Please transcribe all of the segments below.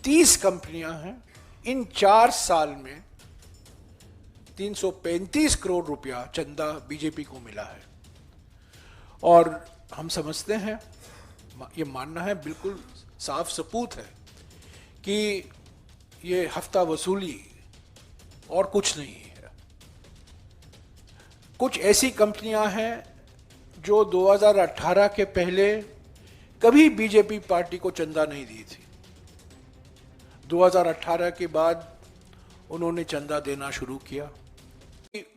30 कंपनियां हैं। इन 4 साल में 335 करोड़ रुपया चंदा बीजेपी को मिला है। और हम समझते हैं, ये मानना है बिल्कुल साफ सबूत है कि ये हफ्ता वसूली और कुछ नहीं है। कुछ ऐसी कंपनियां हैं जो 2018 के पहले कभी बीजेपी पार्टी को चंदा नहीं दी थी। 2018 के बाद उन्होंने चंदा देना शुरू किया।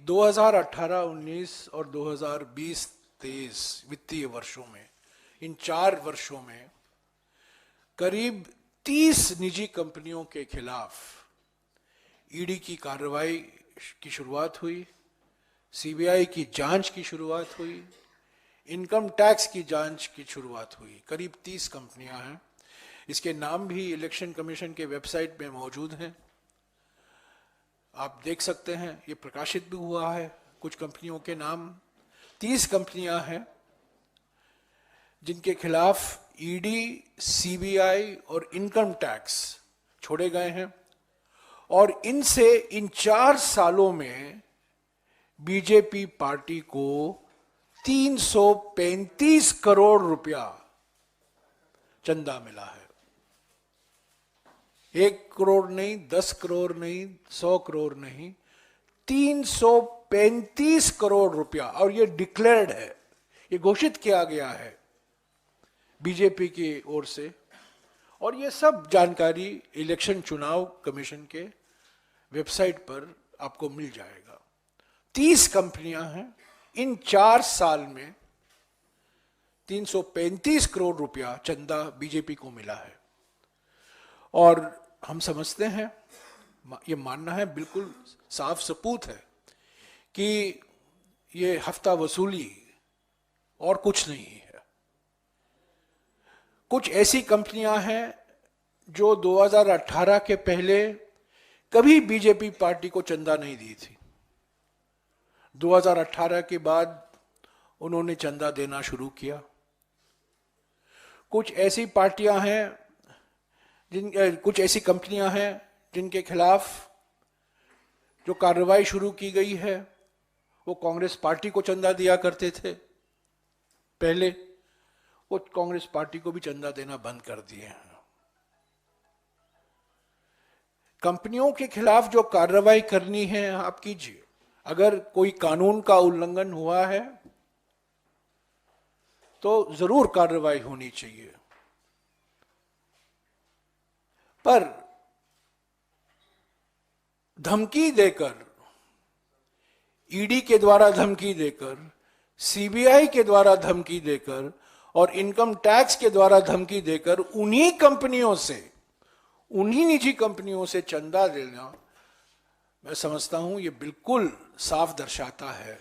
2018-19 और 2020-23 वित्तीय वर्षों में, इन 4 वर्षों में करीब 30 निजी कंपनियों के खिलाफ ईडी की कार्रवाई की शुरुआत हुई, सीबीआई की जांच की शुरुआत हुई, इनकम टैक्स की जांच की शुरुआत हुई। करीब 30 कंपनियां हैं। इसके नाम भी इलेक्शन कमीशन के वेबसाइट में मौजूद हैं, आप देख सकते हैं। ये प्रकाशित भी हुआ है कुछ कंपनियों के नाम। 30 कंपनियां हैं जिनके खिलाफ ईडी, सीबीआई और इनकम टैक्स छोड़े गए हैं। और इनसे इन 4 सालों में बीजेपी पार्टी को 335 करोड़ रुपया चंदा मिला है। 1 करोड़ नहीं, 10 करोड़ नहीं, 100 करोड़ नहीं, 335 करोड़ रुपया। और ये डिक्लेयर्ड है, ये घोषित किया गया है बीजेपी की ओर से। और ये सब जानकारी इलेक्शन चुनाव कमीशन के वेबसाइट पर आपको मिल जाएगा। 30 कंपनियां हैं। इन 4 साल में 335 करोड़ रुपया चंदा बीजेपी को मिला है। और हम समझते हैं, ये मानना है बिल्कुल साफ सबूत है कि ये हफ्ता वसूली और कुछ नहीं है। कुछ ऐसी कंपनियां हैं जो 2018 के पहले कभी बीजेपी पार्टी को चंदा नहीं दी थी। 2018 के बाद उन्होंने चंदा देना शुरू किया। कुछ ऐसी पार्टियां हैं कुछ ऐसी कंपनियां हैं जिनके खिलाफ जो कार्रवाई शुरू की गई है, वो कांग्रेस पार्टी को चंदा दिया करते थे पहले, वो कांग्रेस पार्टी को भी चंदा देना बंद कर दिए हैं। कंपनियों के खिलाफ जो कार्रवाई करनी है आप कीजिए। अगर कोई कानून का उल्लंघन हुआ है तो जरूर कार्रवाई होनी चाहिए, पर धमकी देकर, ईडी के द्वारा धमकी देकर, सीबीआई के द्वारा धमकी देकर और इनकम टैक्स के द्वारा धमकी देकर उन्हीं कंपनियों से, उन्हीं निजी कंपनियों से चंदा देना, मैं समझता हूं ये बिल्कुल साफ दर्शाता है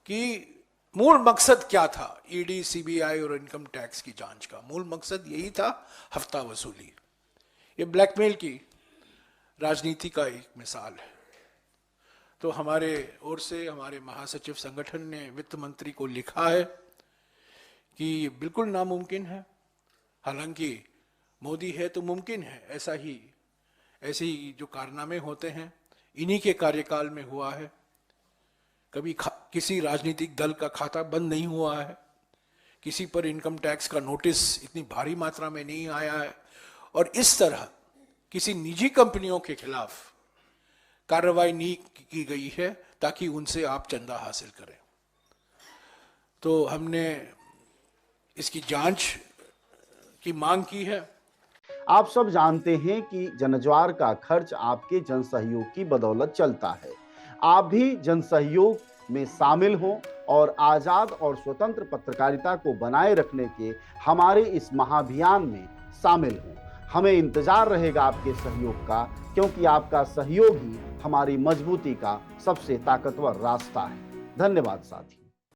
कि मूल मकसद क्या था। ईडी, सीबीआई और इनकम टैक्स की जांच का मूल मकसद यही था, हफ्ता वसूली। ये ब्लैकमेल की राजनीति का एक मिसाल है। तो हमारे ओर से हमारे महासचिव संगठन ने वित्त मंत्री को लिखा है कि ये बिल्कुल नामुमकिन है। हालांकि मोदी है तो मुमकिन है। ऐसे ही जो कारनामे होते हैं इन्हीं के कार्यकाल में हुआ है। कभी किसी राजनीतिक दल का खाता बंद नहीं हुआ है, किसी पर इनकम टैक्स का नोटिस इतनी भारी मात्रा में नहीं आया है, और इस तरह किसी निजी कंपनियों के खिलाफ कार्रवाई नहीं की गई है ताकि उनसे आप चंदा हासिल करें। तो हमने इसकी जांच की मांग की है। आप सब जानते हैं कि जनज्वार का खर्च आपके जनसहयोग की बदौलत चलता है। आप भी जनसहयोग में शामिल हों और आजाद और स्वतंत्र पत्रकारिता को बनाए रखने के हमारे इस महाअभियान में शामिल हों। हमें इंतजार रहेगा आपके सहयोग का, क्योंकि आपका सहयोग ही हमारी मजबूती का सबसे ताकतवर रास्ता है। धन्यवाद साथी।